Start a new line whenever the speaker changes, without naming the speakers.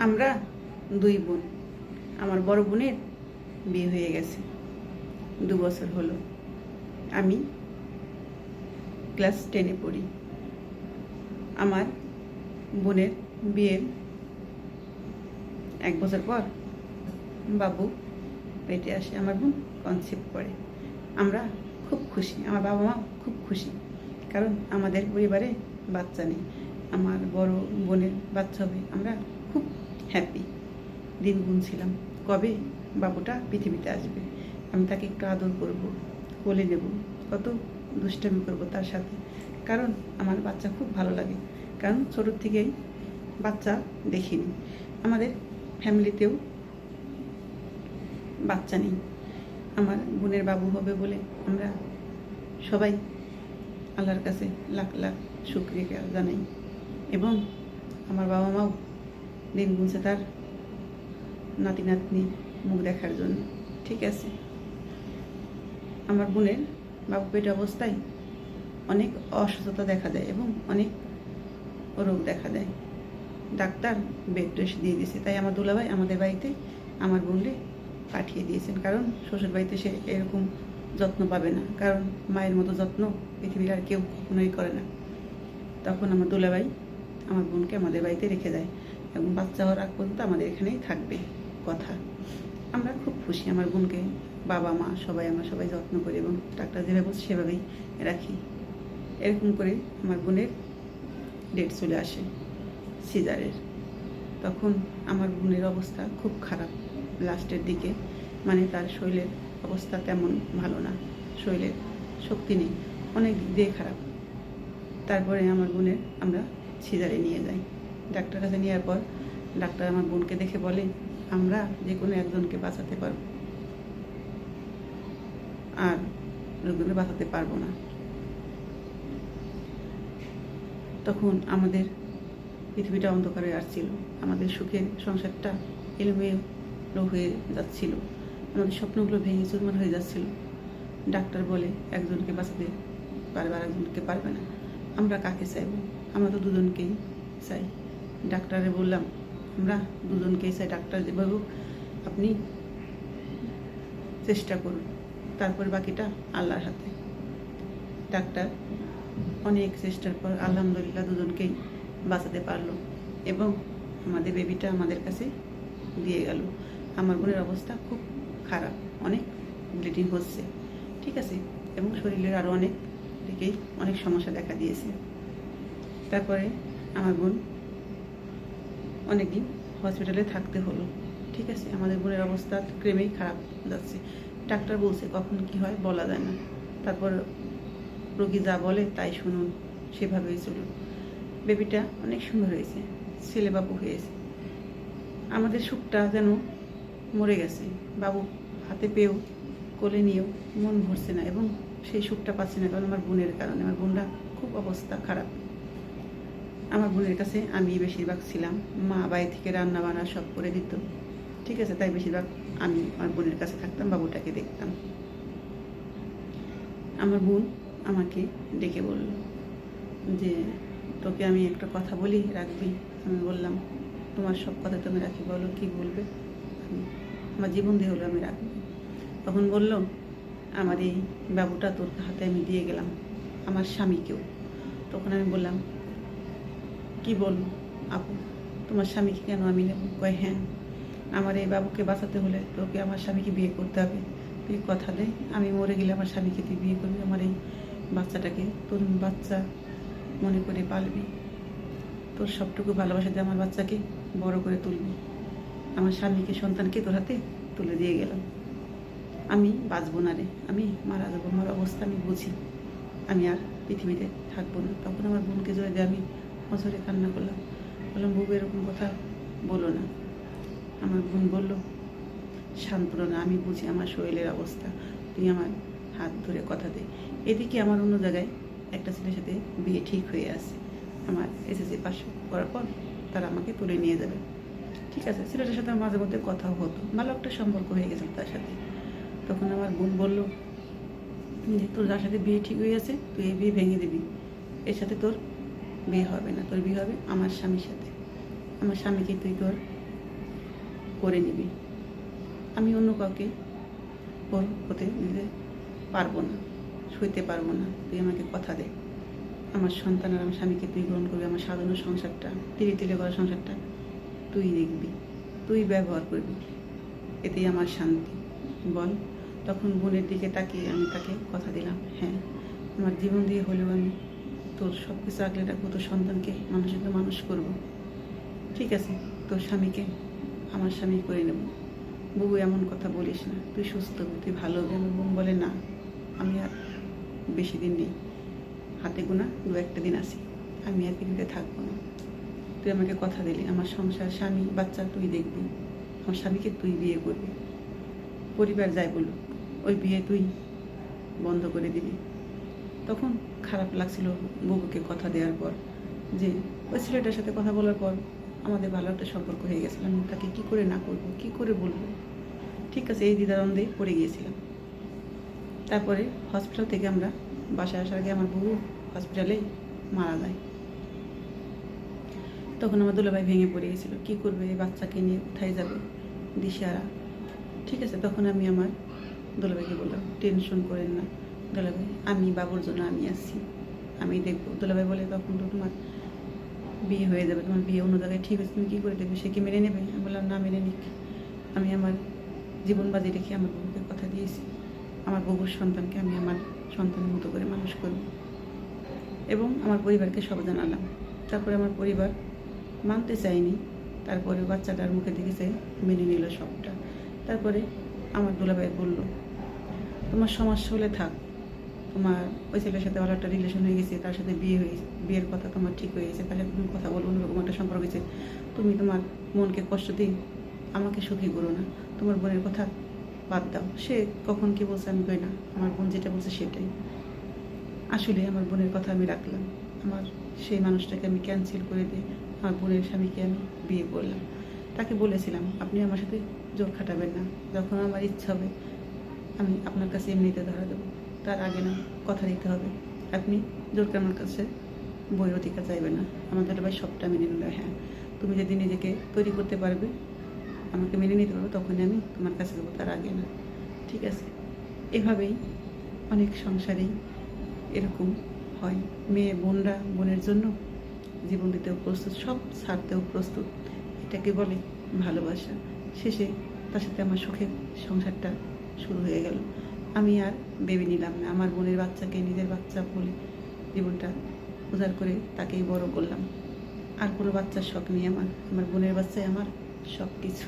আমরা দুই বোন। আমার বড় বোনের বিয়ে হয়ে গেছে, 2 বছর হলো। আমি ক্লাস 10-এ পড়ি। আমার বোনের বিয়ের 1 বছর পর বাবু পেটে আসে। আমার বোন কনসেপ্ট করে। আমরা খুব খুশি, আমার বাবা মা খুব খুশি, কারণ আমাদের পরিবারে বাচ্চা নেই। আমার বড় বোনের বাচ্চা হবে, আমরা খুব হ্যাপি। দিন গুনছিলাম কবে বাবুটা পৃথিবীতে আসবে, আমি তাকে একটু আদর করব, কোলে নেব, কত দুষ্টামি করব তার সাথে। কারণ আমার বাচ্চা খুব ভালো লাগে, কারণ ছোটোর থেকেই বাচ্চা দেখিনি। আমাদের ফ্যামিলিতেও বাচ্চা নেই। আমার বোনের বাবু হবে বলে আমরা সবাই আল্লাহর কাছে লাখ লাখ শুকরিয়া জানাই, এবং আমার বাবা মাও দিন গুনছে তার নাতি নাতনি মুখ দেখার জন্য। ঠিক আছে, আমার বোনের বাবু পেট অবস্থায় অনেক অসুস্থতা দেখা দেয় এবং অনেক রোগ দেখা দেয়। ডাক্তার বেড রেস্ট দিয়ে দিয়েছে, তাই আমার দুলাভাই আমাদের বাড়িতে আমার বোনকে পাঠিয়ে দিয়েছেন, কারণ শ্বশুর বাড়িতে সে এরকম যত্ন পাবে না, কারণ মায়ের মতো যত্ন পৃথিবীর আর কেউ কখনোই করে না। তখন আমার দুলাভাই আমার বোনকে আমাদের বাড়িতে রেখে দেয় এবং বাচ্চা হওয়ার আগ পর্যন্ত আমাদের এখানেই থাকবে কথা। আমরা খুব খুশি, আমার বোনকে বাবা মা সবাই আমরা সবাই যত্ন করি এবং ডাক্তার যেভাবে বলছে সেভাবেই রাখি। এরকম করে আমার বোনের ডেট চলে আসে সিজারের। তখন আমার বোনের অবস্থা খুব খারাপ লাস্টের দিকে, মানে তার শরীরের অবস্থা তেমন ভালো না, শরীরের শক্তি নেই, অনেক দিক দিয়ে খারাপ। তারপরে আমার বোনের আমরা সিজারে নিয়ে যাই। ডাক্তার কাছে নেওয়ার পর ডাক্তার আমার বোনকে দেখে বলে, আমরা যে কোনো একজনকে বাঁচাতে পারব, আর রোগীকে বাঁচাতে পারবো না। তখন আমাদের পৃথিবীটা অন্ধকারে আসছিল, আমাদের সুখের সংসারটা এলোমেলো হয়ে যাচ্ছিল, আমাদের স্বপ্নগুলো ভেঙে চুরমার হয়ে যাচ্ছিল। ডাক্তার বলে একজনকে বাঁচাতে পারবে আর একজনকে পারবে না। আমরা কাকে চাইব? আমরা তো দুজনকেই চাই। ডাক্তারে বললাম আমরা দুজনকেই চাই, ডাক্তার যেভাবে আপনি চেষ্টা করুন, তারপরে বাকিটা আল্লাহর হাতে। ডাক্তার অনেক চেষ্টার পর আলহামদুলিল্লাহ দুজনকেই বাঁচাতে পারলো এবং আমাদের বেবিটা আমাদের কাছে দিয়ে গেল। আমার বোনের অবস্থা খুব খারাপ, অনেক ব্লিডিং হচ্ছে, ঠিক আছে, এবং শরীরের আরও অনেক দিকেই অনেক সমস্যা দেখা দিয়েছে। তারপরে আমার বোন অনেকদিন হসপিটালে থাকতে হলো, ঠিক আছে। আমাদের বোনের অবস্থা ক্রমেই খারাপ যাচ্ছে। ডাক্তার বলছে কখন কি হয় বলা যায় না, তারপর রোগী যা বলে তাই শুনুন, সেভাবেই চলুন। বেবিটা অনেক সুন্দর হয়েছে, ছেলে বাবু হয়েছে। আমাদের সুখটা যেন মরে গেছে, বাবু হাতে পেয়েও কোলে নিয়েও মন ভরছে না এবং সেই সুখটা পাচ্ছে না, কারণ আমার বোনের কারণে। আমার বোনরা খুব অবস্থা খারাপ। আমার বোনের কাছে আমি বেশিরভাগ ছিলাম, মা বাড়ি থেকে রান্না বান্না সব করে দিত, ঠিক আছে, তাই বেশিরভাগ আমি আমার বোনের কাছে থাকতাম, বাবুটাকে দেখতাম। আমার বোন আমাকে ডেকে বলল যে তোকে আমি একটা কথা বলি, রাখবি? আমি বললাম তোমার সব কথা তুমি রাখি, বলো কি বলবে, আমি আমার জীবন দিয়ে হলো আমি রাখবো। তখন বলল আমার এই বাবুটা তোর হাতে আমি দিয়ে গেলাম, আমার স্বামীকেও। তখন আমি বললাম কি বলবো আপু, তোমার স্বামীকে কেন আমি নেব? কয় হ্যাঁ, আমার এই বাবুকে বাঁচাতে হলে তোকে আমার স্বামীকে বিয়ে করতে হবে। তুই কথা দে, আমি মরে গেলে আমার স্বামীকে তুই বিয়ে করবি, আমার এই বাচ্চাটাকে তোর বাচ্চা মনে করে পালবি, তোর সবটুকু ভালোবাসা দিয়ে আমার বাচ্চাকে বড় করে তুলবি। আমার স্বামীকে সন্তানকে তোর হাতে তুলে দিয়ে গেলাম, আমি বাঁচবো না রে, আমি মারা যাবো, আমার অবস্থা আমি বুঝি, আমি আর পৃথিবীতে থাকবো না। তখন আমার বোনকে জয় দিয়ে আমি বছরে কান্না করলাম, বললাম বউ এরকম কথা বলো না। আমার বোন বললো সান্ত্বনা, আমি বুঝি আমার শরীরের অবস্থা, তুই আমার হাত ধরে কথা দে। এদিকে আমার অন্য জায়গায় একটা ছেলের সাথে বিয়ে ঠিক হয়ে আছে, আমার এসএসসি পাস করার পর তারা আমাকে তুলে নিয়ে যাবে, ঠিক আছে। ছেলেটার সাথে মাঝে মধ্যে কথাও হতো, ভালো একটা সম্পর্ক হয়ে গেছে তার সাথে। তখন আমার বোন বললো যে তোর যার সাথে বিয়ে ঠিক হয়ে আছে তুই এই বিয়ে ভেঙে দিবি, এর সাথে তোর বিয়ে হবে না, তোর বিয়ে হবে আমার স্বামীর সাথে। আমার স্বামীকে তুই তোর করে নিবি। আমি অন্য কাউকে ওর হতে দিতে পারবো না, সইতে পারবো না। তুই আমাকে কথা দে, আমার সন্তান আর আমার স্বামীকে তুই গ্রহণ করবি। আমার সাজানো সংসারটা, তিলে তিলে করা সংসারটা তুই দেখবি, তুই ব্যবহার করবি, এতেই আমার শান্তি। বল। তখন বোনের দিকে তাকিয়ে আমি তাকে কথা দিলাম, হ্যাঁ, আমার জীবন দিয়ে হলেও আমি তোর সব কিছু আগলে রাখবো, তোর সন্তানকে মানুষের তো মানুষ করব। ঠিক আছে, তোর স্বামীকে আমার স্বামী করে নেব। বউ এমন কথা বলিস না, তুই সুস্থ হবি, তুই ভালো হবি। আমার বোন বলে, না, আমি আর বেশি দিন নেই, হাতে গোনা 2-1 দিন আছি, আমি আর পৃথিবীতে থাকবো না। তুই আমাকে কথা দিলি, আমার সংসার, স্বামী, বাচ্চা তুই দেখবি, আমার স্বামীকে তুই বিয়ে করবি। পরিবার যাই বলুক, ওই বিয়ে তুই বন্ধ করে দিবি। তখন খারাপ লাগছিল বউকে কথা দেওয়ার পর, যে ওই ছেলেটার সাথে কথা বলার পর আমাদের ভালো একটা সম্পর্ক হয়ে গেছিলো। আমি তাকে কী করে না করবো, কী করে বলবো। ঠিক আছে, এই দ্বিধাদ্বন্দ্বে পড়ে গিয়েছিলাম। তারপরে হসপিটাল থেকে আমরা বাসায় আসার আগে আমার বউ হসপিটালে মারা যায়। তখন আমার দুলাভাই ভেঙে পড়ে গেছিলো, কী করবে, এই বাচ্চাকে নিয়ে কোথায় যাবে, দিশারা। ঠিক আছে, তখন আমি আমার দুলাভাইকে বললাম, টেনশন করেন না দুলাভাই, আমি বাবুর জন্য আমি আসছি, আমি দেখবো। দুলাভাই বলে, তখন তো তোমার বিয়ে হয়ে যাবে, তোমার বিয়ে অন্য জায়গায় ঠিক আছে, তুমি কী করে দেবে, সে কি মেনে নেবে? আমি বললাম, না, মেনে নিক, আমি আমার জীবন বাজি রেখে আমার বউকে কথা দিয়েছি, আমার বউর সন্তানকে আমি আমার সন্তানের মতো করে মানুষ করব। এবং আমার পরিবারকে সব জানালাম। তারপরে আমার পরিবার মানতে চায়নি, তারপরে বাচ্চাটার মুখে দেখেছে, মেনে নিল সবটা। তারপরে আমার দুলাভাই বলল, তোমার সমস্যা হলে থাক, তোমার ওই ছেলের সাথে ভালো একটা রিলেশন হয়ে গেছে, তার সাথে বিয়ে হয়ে বিয়ের কথা তোমার ঠিক হয়ে গেছে, তার সাথে তুমি কথা বলবো, অন্যরকম একটা সম্পর্ক হয়েছে, তুমি তোমার মনকে কষ্ট দিই, আমাকে সুখী করো না, তোমার বোনের কথা বাদ দাও। সে কখন কি বলছে আমি কই না, আমার বোন যেটা বলছে সেটাই। আসলে আমার বোনের কথা আমি রাখলাম, আমার সেই মানুষটাকে আমি ক্যান্সেল করে দিয়ে আমার বোনের স্বামীকে আমি বিয়ে করলাম। তাকে বলেছিলাম, আপনি আমার সাথে জোর খাটাবেন না, যখন আমার ইচ্ছা হবে আমি আপনার কাছে এমনিতে ধরা দেবো, তার আগে না, কথা দিতে হবে। আপনি জোর করে আমার কাছে বইয়ের অধিকার চাইবেন না। আমার দুলাভাই সবটা মেনে নিল, হ্যাঁ, তুমি যদি নিজেকে তৈরি করতে পারবে, আমাকে মেনে নিতে পারবে, তখনই আমি তোমার কাছে যাবো, তার আগে না। ঠিক আছে, এভাবেই অনেক সংসারেই এরকম হয়। মেয়ে বোনরা বোনের জন্য জীবন দিতেও প্রস্তুত, সব ছাড়তেও প্রস্তুত, এটাকে বলে ভালোবাসা। শেষে তার সাথে আমার সুখের সংসারটা শুরু হয়ে গেল। আমি আর ভেবে নিলাম না, আমার বোনের বাচ্চাকে নিজের বাচ্চা বলে জীবনটা উজাড় করে তাকেই বড় করলাম। আর কোনো বাচ্চার শখ নেই আমার, আমার বোনের বাচ্চাই আমার সব কিছু।